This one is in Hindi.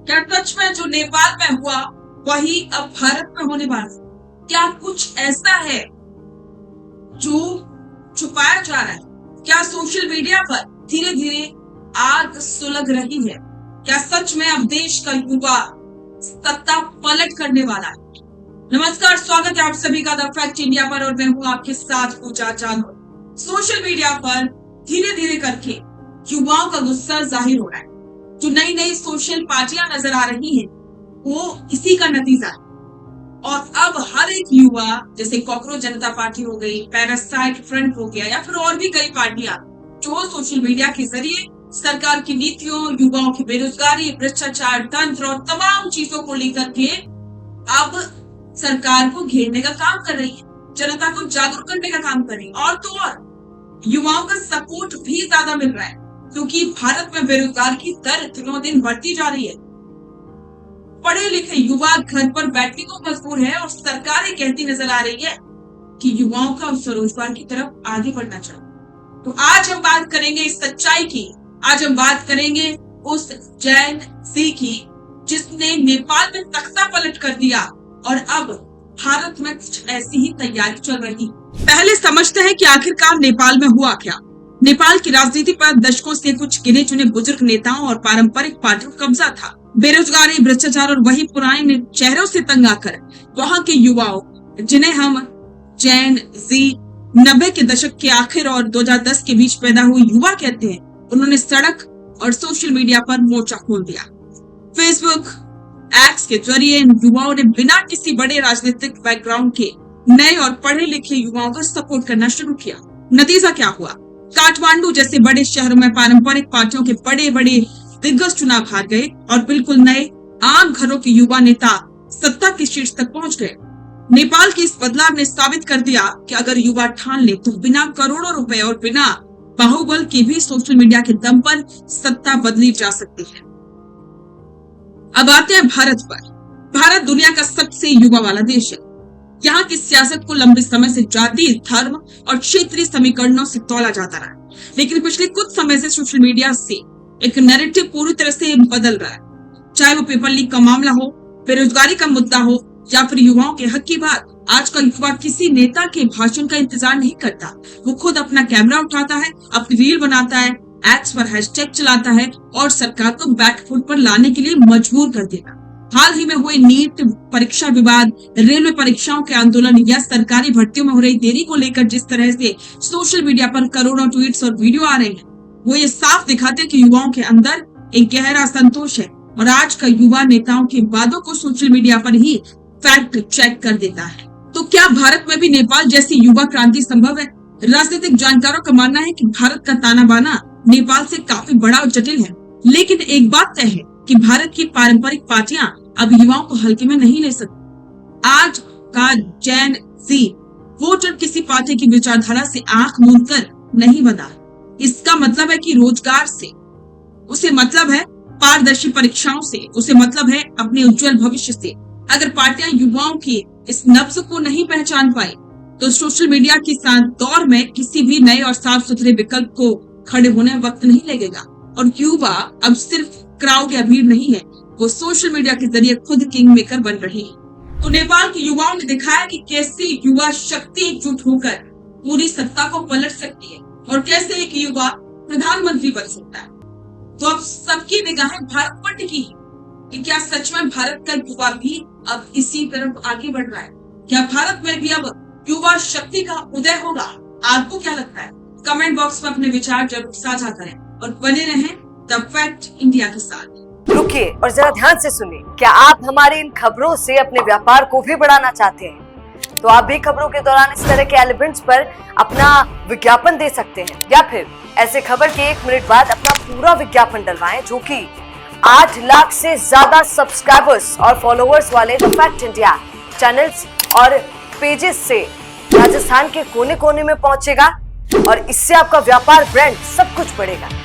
क्या सच में जो नेपाल में हुआ वही अब भारत में होने वाला है? क्या कुछ ऐसा है जो छुपाया जा रहा है? क्या सोशल मीडिया पर धीरे धीरे आग सुलग रही है? क्या सच में अब देश का युवा सत्ता पलट करने वाला है? नमस्कार, स्वागत है आप सभी का द फैक्ट इंडिया पर और मैं हूं आपके साथ पूजा जानवर। सोशल मीडिया पर धीरे धीरे करके युवाओं का गुस्सा जाहिर हो रहा है। जो नई नई सोशल पार्टियां नजर आ रही हैं वो इसी का नतीजा है। और अब हर एक युवा, जैसे कॉकरोच जनता पार्टी हो गई, पैरासाइट फ्रंट हो गया या फिर और भी कई पार्टियां जो सोशल मीडिया के जरिए सरकार की नीतियों, युवाओं की बेरोजगारी, भ्रष्टाचार, तंत्र और तमाम चीजों को लेकर के अब सरकार को घेरने का काम कर रही है, जनता को जागरूक करने का काम कर रही है। और तो और युवाओं का सपोर्ट भी ज्यादा मिल रहा है क्योंकि भारत में बेरोजगार की दर दिनों दिन बढ़ती जा रही है। पढ़े लिखे युवा घर पर बैठने को मजबूर है और सरकारें कहती नजर आ रही है कि युवाओं का स्वरोजगार की तरफ आगे बढ़ना चाहिए। तो आज हम बात करेंगे इस सच्चाई की। आज हम बात करेंगे उस जैन सी की जिसने नेपाल में तख्ता पलट कर दिया और अब भारत में कुछ ऐसी ही तैयारी चल रही। पहले समझते हैं कि आखिरकार नेपाल में हुआ क्या। नेपाल की राजनीति पर दशकों से कुछ गिने चुने बुजुर्ग नेताओं और पारंपरिक पार्टियों का कब्जा था। बेरोजगारी, भ्रष्टाचार और वही पुराने चेहरों से तंग आकर वहां के युवाओं, जिन्हें हम जैन जी 90 के दशक के आखिर और 2010 के बीच पैदा हुए युवा कहते हैं, उन्होंने सड़क और सोशल मीडिया पर मोर्चा खोल दिया। फेसबुक, एक्स के जरिए इन युवाओं ने बिना किसी बड़े राजनीतिक बैकग्राउंड के नए और पढ़े लिखे युवाओं का सपोर्ट करना शुरू किया। नतीजा क्या हुआ? काठमांडू जैसे बड़े शहरों में पारंपरिक पार्टियों के बड़े बड़े दिग्गज चुनाव हार गए और बिल्कुल नए आम घरों के युवा नेता सत्ता के शीर्ष तक पहुंच गए। नेपाल के इस बदलाव ने साबित कर दिया कि अगर युवा ठान ले तो बिना करोड़ों रुपए और बिना बाहुबल के भी सोशल मीडिया के दम पर सत्ता बदली जा सकती है। अब आते हैं भारत पर। भारत दुनिया का सबसे युवा वाला देश है। यहाँ की सियासत को लंबे समय से जाति, धर्म और क्षेत्रीय समीकरणों से तौला जाता रहा, लेकिन पिछले कुछ समय से सोशल मीडिया से एक नैरेटिव पूरी तरह से बदल रहा है। चाहे वो पेपर लीक का मामला हो, बेरोजगारी का मुद्दा हो या फिर युवाओं के हक की बात, आज का युवा किसी नेता के भाषण का इंतजार नहीं करता। वो खुद अपना कैमरा उठाता है, अपनी रील बनाता है, एक्स पर हैशटैग चलाता है और सरकार को बैकफुट पर लाने के लिए मजबूर कर देगा। हाल ही में हुए नीट परीक्षा विवाद, रेलवे परीक्षाओं के आंदोलन या सरकारी भर्तियों में हो रही देरी को लेकर जिस तरह से सोशल मीडिया पर करोड़ों ट्वीट्स और वीडियो आ रहे हैं, वो ये साफ दिखाते हैं कि युवाओं के अंदर एक गहरा असंतोष है और आज का युवा नेताओं के वादों को सोशल मीडिया पर ही फैक्ट चेक कर देता है। तो क्या भारत में भी नेपाल जैसी युवा क्रांति संभव है? राजनीतिक जानकारों का मानना है कि भारत का ताना बाना नेपाल से काफी बड़ा और जटिल है, लेकिन एक बात तय है कि भारत की पारंपरिक पार्टियां अब युवाओं को हल्के में नहीं ले सकती। आज का जैन जी वोटर किसी पार्टी की विचारधारा से आंख मूंद कर नहीं बना। इसका मतलब है कि रोजगार से उसे मतलब है, पारदर्शी परीक्षाओं से उसे मतलब है, अपने उज्जवल भविष्य से। अगर पार्टियां युवाओं की इस नब्ज को नहीं पहचान पाई तो सोशल मीडिया के साथ दौर में किसी भी नए और साफ सुथरे विकल्प को खड़े होने में वक्त नहीं लगेगा। और युवा अब सिर्फ क्राउड या भीड़ नहीं है, वो सोशल मीडिया के जरिए खुद किंग मेकर बन रही है। तो नेपाल के युवाओं ने दिखाया कि कैसे युवा शक्ति एकजुट होकर पूरी सत्ता को पलट सकती है और कैसे एक युवा प्रधानमंत्री बन सकता है। तो अब सबकी निगाहें भारत पर टिकी है कि क्या सच में भारत का युवा भी अब इसी तरफ आगे बढ़ रहा है? क्या भारत में भी अब युवा शक्ति का उदय होगा? आपको क्या लगता है? कमेंट बॉक्स में अपने विचार जरूर साझा करें और बने रहें द फैक्ट इंडिया के साथ। रुकिए और जरा ध्यान से सुनिए। क्या आप हमारी इन खबरों से अपने व्यापार को भी बढ़ाना चाहते हैं? तो आप भी खबरों के दौरान इस तरह के एलिमेंट्स पर अपना विज्ञापन दे सकते हैं या फिर ऐसे खबर के 1 मिनट बाद अपना पूरा विज्ञापन डलवाएं, जो कि 8 लाख से ज्यादा सब्सक्राइबर्स और फॉलोअर्स वाले द फैक्ट इंडिया चैनल्स और पेजेस से राजस्थान के कोने कोने में पहुंचेगा और इससे आपका व्यापार, ब्रांड सब कुछ बढ़ेगा।